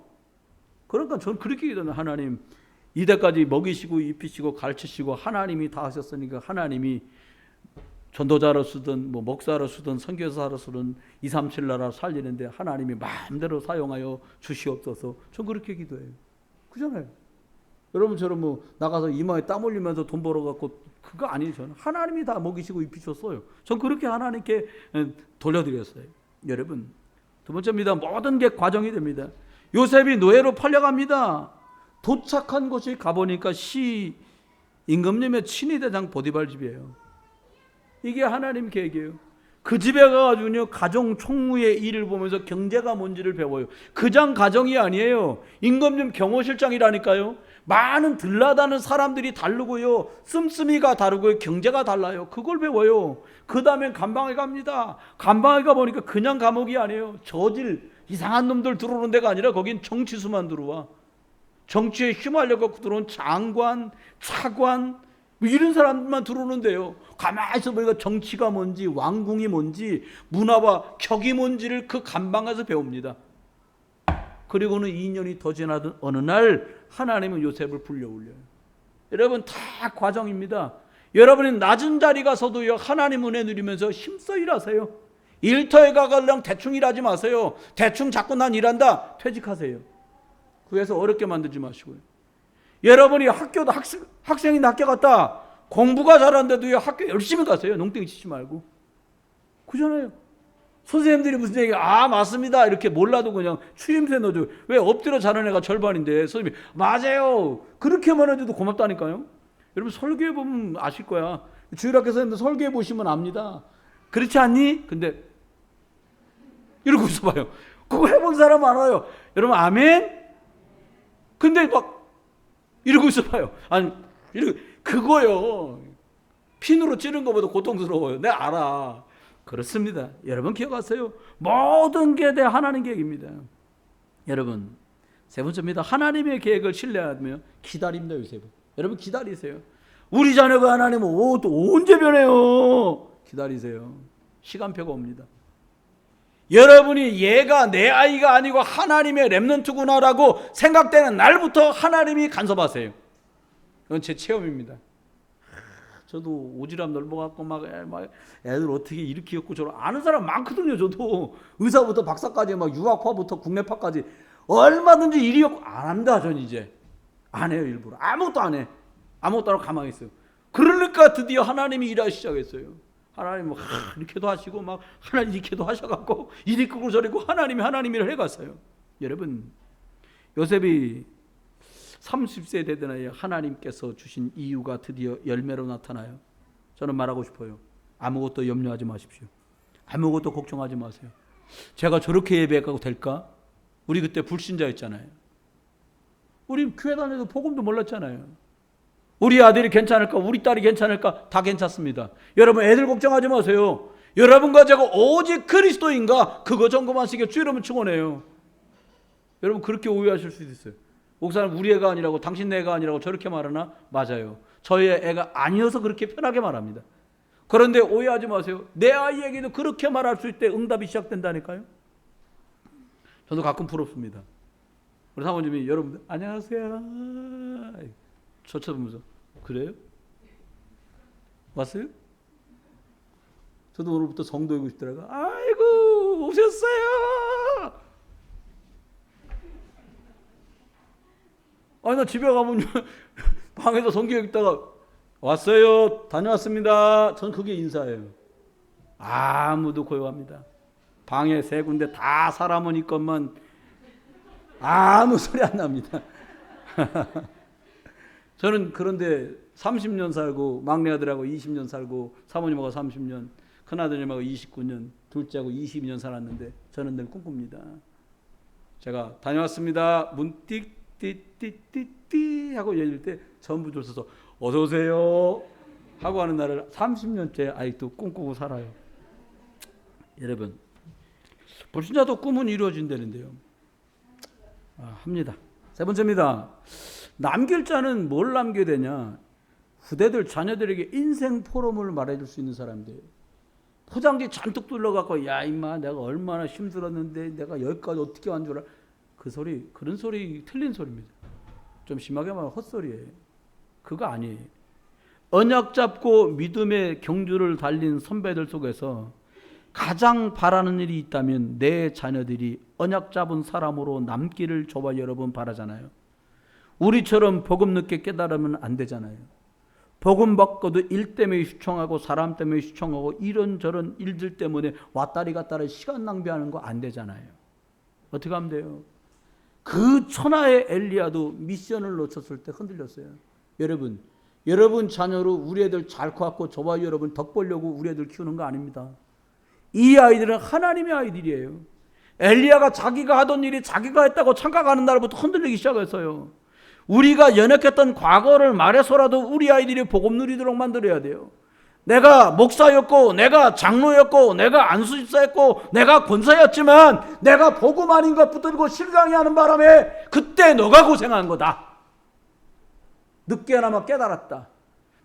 그러니까 저는 그렇게 기도합니다. 하나님, 이때까지 먹이시고 입히시고 가르치시고 하나님이 다 하셨으니까 하나님이 전도자로 쓰든 뭐 목사로 쓰든 선교사로 쓰든 237 나라 살리는데 하나님이 마음대로 사용하여 주시옵소서. 전 그렇게 기도해요. 그잖아요. 여러분처럼 뭐 나가서 이마에 땀 흘리면서 돈 벌어갖고 그거 아니에요. 저는 하나님이 다 먹이시고 입히셨어요. 전 그렇게 하나님께 돌려드렸어요. 여러분, 두 번째입니다. 모든 게 과정이 됩니다. 요셉이 노예로 팔려갑니다. 도착한 곳이 가보니까 임금님의 친위대장 보디발 집이에요. 이게 하나님 계획이에요. 그 집에 가가지고요, 가정 총무의 일을 보면서 경제가 뭔지를 배워요. 그냥 가정이 아니에요. 임금님 경호실장이라니까요. 많은 들라다는 사람들이 다르고요, 씀씀이가 다르고요, 경제가 달라요. 그걸 배워요. 그 다음에 감방에 갑니다. 감방에 가보니까 그냥 감옥이 아니에요. 저질 이상한 놈들 들어오는 데가 아니라 거긴 정치수만 들어와. 정치에 휘말려갖고 들어온 장관, 차관, 뭐 이런 사람만 들어오는데요. 가만히 있어 보니까 정치가 뭔지, 왕궁이 뭔지, 문화와 격이 뭔지를 그 감방에서 배웁니다. 그리고는 2년이 더 지나던 어느 날 하나님은 요셉을 불러 올려요. 여러분, 다 과정입니다. 여러분이 낮은 자리 가서도요, 하나님 은혜 누리면서 힘써 일하세요. 일터에 가가려면 대충 일하지 마세요. 대충 자꾸 난 일한다, 퇴직하세요. 그래서 어렵게 만들지 마시고요. 여러분이 학교도 학생이 학교 갔다, 공부가 잘하는데도요, 학교 열심히 가세요. 농땡이 치지 말고. 그잖아요. 선생님들이 무슨 얘기, 맞습니다, 이렇게 몰라도 그냥 추임새 넣어줘. 왜? 엎드려 자는 애가 절반인데 선생님이 맞아요, 그렇게만 해줘도 고맙다니까요. 여러분, 설교해 보면 아실 거야. 주일학교 선생님들 설교해 보시면 압니다. 그렇지 않니? 근데 이러고 있어봐요. 그거 해본 사람 알아요. 여러분, 아멘? 근데 막 이러고 있어봐요. 아니, 그거요, 핀으로 찌른 것보다 고통스러워요. 내가 알아. 그렇습니다. 여러분 기억하세요. 모든 게 다 하나님 계획입니다. 여러분, 세 번째입니다. 하나님의 계획을 신뢰하며 기다립니다. 요셉은. 여러분 기다리세요. 우리 자녀가 하나님은 언제 변해요? 기다리세요. 시간표가 옵니다. 여러분이 얘가 내 아이가 아니고 하나님의 렘넌트구나라고 생각되는 날부터 하나님이 간섭하세요. 그건 제 체험입니다. 저도 오지랖 넓어갖고 막 애들 어떻게 이렇게 키웠고 저런 아는 사람 많거든요. 저도 의사부터 박사까지 막 유학파부터 국내파까지 얼마든지 일이 없고 안 합니다. 전 이제 안 해요. 일부러 아무것도 안 해. 아무것도 안 하고 가만히 있어요. 그러니까 드디어 하나님이 일하기 시작했어요. 하나님 이렇게도 하시고 막 하나님 이렇게도 하셔갖고 이리 끄고 저리 끄고 하나님을 해갔어요. 여러분, 요셉이 30세 되던 해에 하나님께서 주신 이유가 드디어 열매로 나타나요. 저는 말하고 싶어요. 아무것도 염려하지 마십시오. 아무것도 걱정하지 마세요. 제가 저렇게 예배하고 될까? 우리 그때 불신자였잖아요. 우리 교회 다녀도 복음도 몰랐잖아요. 우리 아들이 괜찮을까? 우리 딸이 괜찮을까? 다 괜찮습니다. 여러분, 애들 걱정하지 마세요. 여러분과 제가 오직 그리스도인가? 그거 점검하시게 주 여러분 축원해요. 여러분, 그렇게 오해하실 수도 있어요. 목사님, 우리 애가 아니라고, 당신 애가 아니라고 저렇게 말하나? 맞아요. 저희 애가 아니어서 그렇게 편하게 말합니다. 그런데 오해하지 마세요. 내 아이에게도 그렇게 말할 수 있을 때 응답이 시작된다니까요. 저도 가끔 부럽습니다. 우리 사모님이 여러분들 안녕하세요 저 쳐다보면서 그래요? 왔어요? 저도 오늘부터 성도이고 싶더라고요. 아이고 오셨어요. 아니 나 집에 가면 방에서 성경 읽다가 왔어요. 다녀왔습니다. 전 그게 인사예요. 아무도 고요합니다. 방에 3군데 다 사람은 있건만 아무 소리 안 납니다. 저는 그런데 30년 살고 막내 아들하고 20년 살고 사모님하고 30년 큰아들님하고 29년 둘째하고 22년 살았는데 저는 늘 꿈꿉니다. 제가 다녀왔습니다. 문 띡띡띡띡 하고 열릴 때 전부 줄 서서 어서 오세요 하고 하는 날을 30년째 아직도 꿈꾸고 살아요. 여러분, 불신자도 꿈은 이루어진다는데요. 합니다. 세 번째입니다. 남길 자는 뭘 남겨야 되냐? 후대들 자녀들에게 인생 포럼을 말해줄 수 있는 사람들. 포장지 잔뜩 둘러갖고 야 임마 내가 얼마나 힘들었는데 내가 여기까지 어떻게 온 줄 알아? 그 소리, 그런 소리 틀린 소리입니다. 좀 심하게 말하면 헛소리예요. 그거 아니에요. 언약 잡고 믿음의 경주를 달린 선배들 속에서 가장 바라는 일이 있다면 내 자녀들이 언약 잡은 사람으로 남기를 저와 여러분 바라잖아요. 우리처럼 복음 늦게 깨달으면 안 되잖아요. 복음 받고도 일 때문에 휘청하고 사람 때문에 휘청하고 이런저런 일들 때문에 왔다리 갔다리 시간 낭비하는 거 안 되잖아요. 어떻게 하면 돼요? 그 천하의 엘리야도 미션을 놓쳤을 때 흔들렸어요. 여러분 자녀로 우리 애들 잘 커갖고 저와 여러분 덕 보려고 우리 애들 키우는 거 아닙니다. 이 아이들은 하나님의 아이들이에요. 엘리야가 자기가 하던 일이 자기가 했다고 착각하는 날부터 흔들리기 시작했어요. 우리가 연약했던 과거를 말해서라도 우리 아이들이 복음 누리도록 만들어야 돼요. 내가 목사였고 내가 장로였고 내가 안수집사였고 내가 권사였지만 내가 복음 아닌 것 붙들고 실강해하는 바람에 그때 너가 고생한 거다. 늦게나마 깨달았다.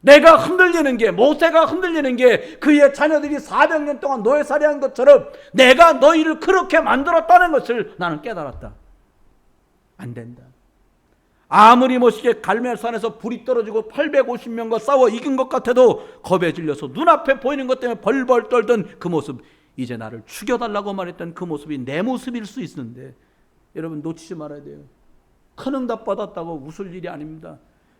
내가 흔들리는 게, 모세가 흔들리는 게 그의 자녀들이 400년 동안 노예살이한 것처럼 내가 너희를 그렇게 만들었다는 것을 나는 깨달았다. 안 된다. 아무리 멋있게 갈멜산에서 불이 떨어지고 850명과 싸워 이긴 것 같아도 겁에 질려서 눈앞에 보이는 것 때문에 벌벌 떨던 그 모습, 이제 나를 죽여달라고 말했던 그 모습이 내 모습일 수 있는데 여러분 놓치지 말아야 돼요. 큰 응답 받았다고 웃을 일이 아닙니다.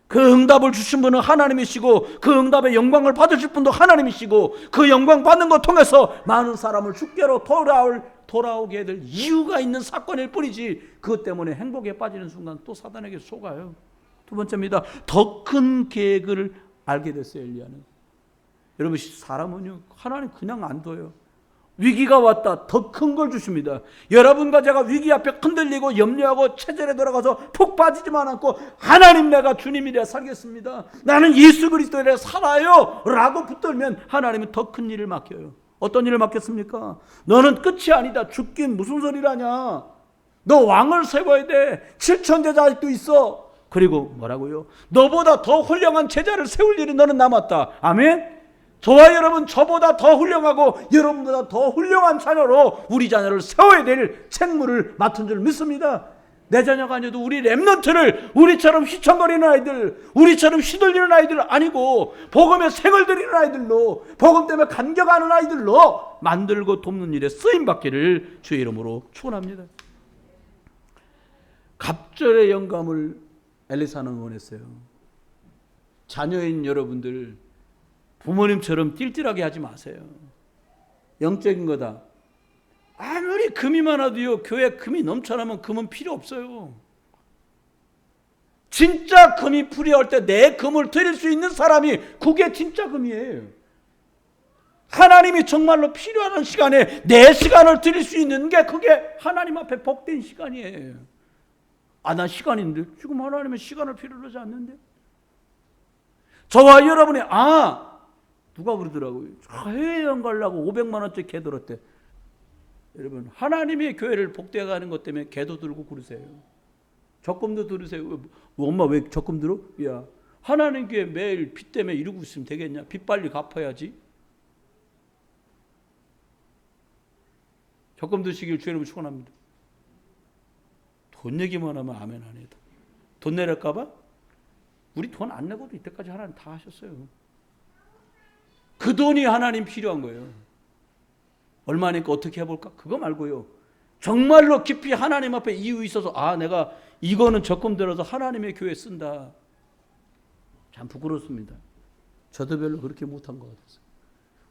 그 응답을 주신 분은 하나님이시고 그 응답의 영광을 받으실 분도 하나님이시고 그 영광 받는 것 통해서 많은 사람을 주께로 돌아오게 될 이유가 있는 사건일 뿐이지 그것 때문에 행복에 빠지는 순간 또 사단에게 속아요. 두 번째입니다. 더 큰 계획을 알게 됐어요. 엘리야는. 여러분 사람은요 하나님 그냥 안 둬요. 위기가 왔다. 더 큰 걸 주십니다. 여러분과 제가 위기 앞에 흔들리고 염려하고 체절에 돌아가서 푹 빠지지만 않고 하나님 내가 주님이라 살겠습니다. 나는 예수 그리스도이라 살아요 라고 붙들면 하나님은 더 큰 일을 맡겨요. 어떤 일을 맡겼습니까? 너는 끝이 아니다. 죽긴 무슨 소리라냐. 너 왕을 세워야 돼. 7천 제자 아직도 있어. 그리고 뭐라고요? 너보다 더 훌륭한 제자를 세울 일이 너는 남았다. 아멘. 저와 여러분 저보다 더 훌륭하고 여러분보다 더 훌륭한 자녀로 우리 자녀를 세워야 될 책무를 맡은 줄 믿습니다. 내 자녀가 아니어도 우리 렘넌트를 우리처럼 휘청거리는 아이들, 우리처럼 휘둘리는 아이들 아니고 복음에 생을 들이는 아이들로, 복음 때문에 감격하는 아이들로 만들고 돕는 일에 쓰임받기를 주의 이름으로 축원합니다. 갑절의 영감을 엘리사는 원했어요. 자녀인 여러분들 부모님처럼 띨띨하게 하지 마세요. 영적인 거다. 아무리 금이 많아도요, 교회 금이 넘쳐나면 금은 필요 없어요. 진짜 금이 필요할 때 내 금을 드릴 수 있는 사람이 그게 진짜 금이에요. 하나님이 정말로 필요한 시간에 내 시간을 드릴 수 있는 게 그게 하나님 앞에 복된 시간이에요. 난 시간인데 지금 하나님은 시간을 필요로 하지 않는데. 저와 여러분이 누가 그러더라고요. 해외여행 가려고 500만 원짜리 개 들었대. 여러분, 하나님의 교회를 복되게 하는 것 때문에 개도 들고 그러세요. 적금도 들으세요. 엄마 왜 적금 들어? 야, 하나님 교회 매일 빚 때문에 이러고 있으면 되겠냐? 빚 빨리 갚아야지. 적금 드시길 주님을 축원합니다. 돈 얘기만 하면 아멘 안 해도. 돈 내랄까 봐? 우리 돈 안 내고도 이때까지 하나님 다 하셨어요. 그 돈이 하나님 필요한 거예요. 얼마니까 어떻게 해볼까? 그거 말고요. 정말로 깊이 하나님 앞에 이유 있어서 내가 이거는 적금 들어서 하나님의 교회에 쓴다. 참 부끄럽습니다. 저도 별로 그렇게 못한 것 같아서.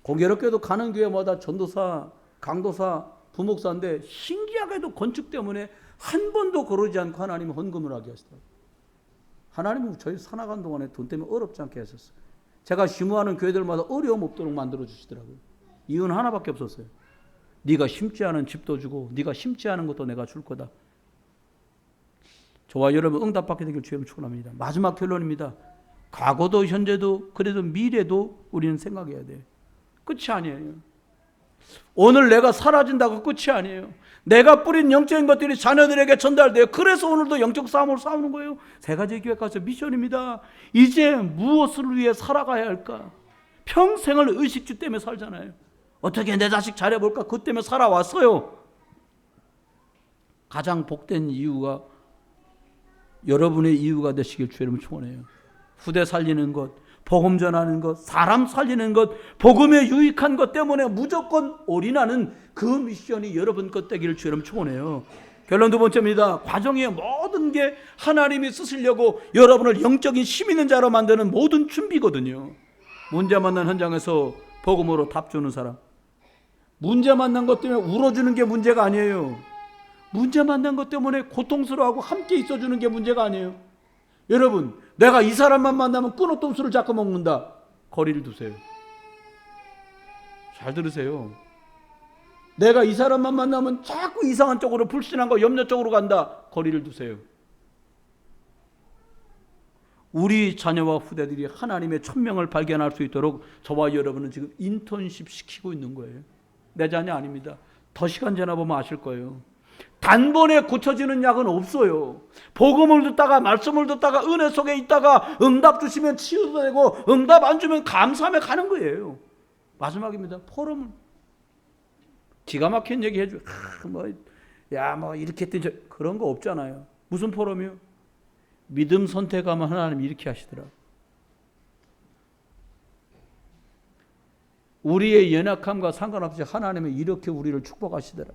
공교롭게도 가는 교회마다 전도사, 강도사, 부목사인데 신기하게도 건축 때문에 한 번도 거르지 않고 하나님이 헌금을 하게 하시더라고요. 하나님은 저희 살아가는 동안에 돈 때문에 어렵지 않게 하셨어요. 제가 심무하는 교회들마다 어려움 없도록 만들어 주시더라고요. 이유는 하나밖에 없었어요. 네가 심지 않은 집도 주고 네가 심지 않은 것도 내가 줄 거다. 저와 여러분 응답받게 되길 주님 축원합니다. 마지막 결론입니다. 과거도 현재도 그래도 미래도 우리는 생각해야 돼요. 끝이 아니에요. 오늘 내가 사라진다고 끝이 아니에요. 내가 뿌린 영적인 것들이 자녀들에게 전달돼요. 그래서 오늘도 영적 싸움을 싸우는 거예요. 세 가지 교회 가서 미션입니다. 이제 무엇을 위해 살아가야 할까? 평생을 의식주 때문에 살잖아요. 어떻게 내 자식 잘해볼까? 그것 때문에 살아왔어요. 가장 복된 이유가 여러분의 이유가 되시길 주님을 축원해요. 후대 살리는 것, 복음 전하는 것, 사람 살리는 것, 복음에 유익한 것 때문에 무조건 올인하는 그 미션이 여러분 것 되기를 주님 축원해요. 결론 두 번째입니다. 과정의 모든 게 하나님이 쓰시려고 여러분을 영적인 힘 있는 자로 만드는 모든 준비거든요. 문제 만난 현장에서 복음으로 답 주는 사람, 문제 만난 것 때문에 울어주는 게 문제가 아니에요. 문제 만난 것 때문에 고통스러워하고 함께 있어주는 게 문제가 아니에요. 여러분, 내가 이 사람만 만나면 끊었던 술을 자꾸 먹는다. 거리를 두세요. 잘 들으세요. 내가 이 사람만 만나면 자꾸 이상한 쪽으로 불신한 거 염려 쪽으로 간다. 거리를 두세요. 우리 자녀와 후대들이 하나님의 천명을 발견할 수 있도록 저와 여러분은 지금 인턴십 시키고 있는 거예요. 내 자녀 아닙니다. 더 시간 지나 보면 아실 거예요. 단번에 고쳐지는 약은 없어요. 복음을 듣다가 말씀을 듣다가 은혜 속에 있다가 응답 주시면 치유되고 응답 안 주면 감사하며 가는 거예요. 마지막입니다. 포럼은 기가 막힌 얘기 해줘. 이렇게 했더니 그런 거 없잖아요. 무슨 포럼이요? 믿음 선택하면 하나님 이렇게 하시더라. 우리의 연약함과 상관없이 하나님은 이렇게 우리를 축복하시더라.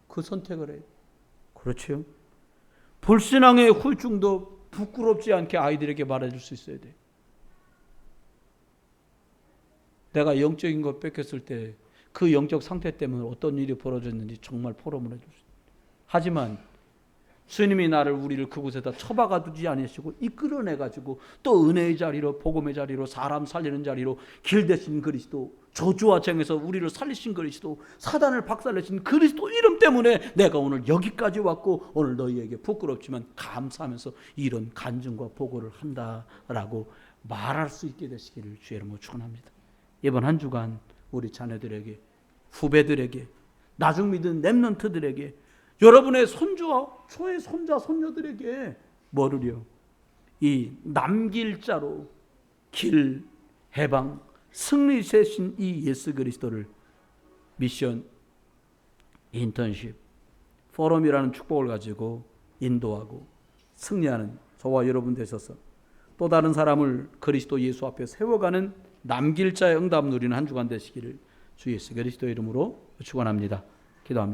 그 선택을 해요. 그렇죠? 불신앙의 후유증도 부끄럽지 않게 아이들에게 말해줄 수 있어야 돼요. 내가 영적인 것 뺏겼을 때 그 영적 상태 때문에 어떤 일이 벌어졌는지 정말 포럼을 해줄 수 있어요. 하지만 주님이 우리를 그곳에다 처박아 두지 않으시고 이끌어내가지고 또 은혜의 자리로, 복음의 자리로, 사람 살리는 자리로, 길 대신 그리스도, 저주와 쟁에서 우리를 살리신 그리스도, 사단을 박살내신 그리스도 이름 때문에 내가 오늘 여기까지 왔고 오늘 너희에게 부끄럽지만 감사하면서 이런 간증과 보고를 한다라고 말할 수 있게 되시기를 주의 이름으로 축원합니다. 이번 한 주간 우리 자녀들에게, 후배들에게, 나중 믿은 렘넌트들에게, 여러분의 손주와 초의 손자, 손녀들에게 뭐를요? 이 남길 자로 길, 해방, 승리 세신 이 예수 그리스도를 미션, 인턴십, 포럼이라는 축복을 가지고 인도하고 승리하는 저와 여러분 되셔서 또 다른 사람을 그리스도 예수 앞에 세워가는 남길 자의 응답 누리는 한 주간 되시기를 주 예수 그리스도의 이름으로 축원합니다. 기도합니다.